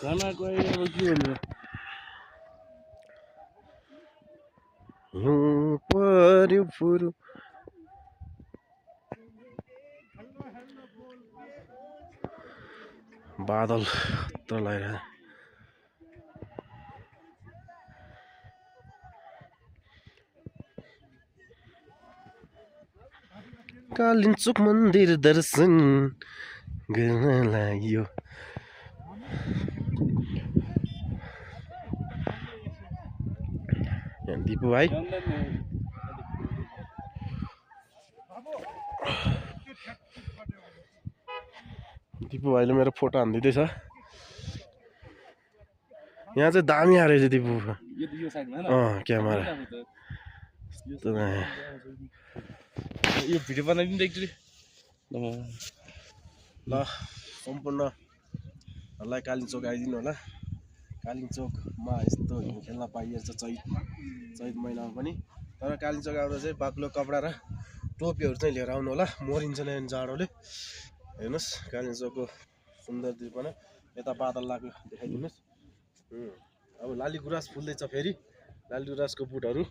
खानाको अब के भन्नु हिउँ पर्यो फुरु बादल खतरा लागिरहेको कालिम्पोङ मन्दिर दर्शन गर्न लाग्यो दिपु भाइ दिपु भाइले मेरो फोटो हानिदिँदैछ यहाँ चाहिँ दामी आएर चाहिँ दिपु क्यामेरा यो भिडियो बनाइदिनु त एकचोटि ल सम्पूर्णहरूलाई कालिम्पोङ आइदिनु होला कालिम्पोङमा यस्तो हिउँ खेल्न पाइन्छ चैत महिनामा पनि तर कालिम्पोङ आउँदा चाहिँ बाक्लो कपडा र टोपीहरू चाहिँ लिएर आउनु होला मरिन्छ नि जाडोले हेर्नुहोस् कालिम्पोङको सुन्दर दृश्य यता बादल लाग्यो देखाइदिनुहोस् अब लाली गुराँस फुल्दैछ फेरि लाली गुराँसको बुटहरू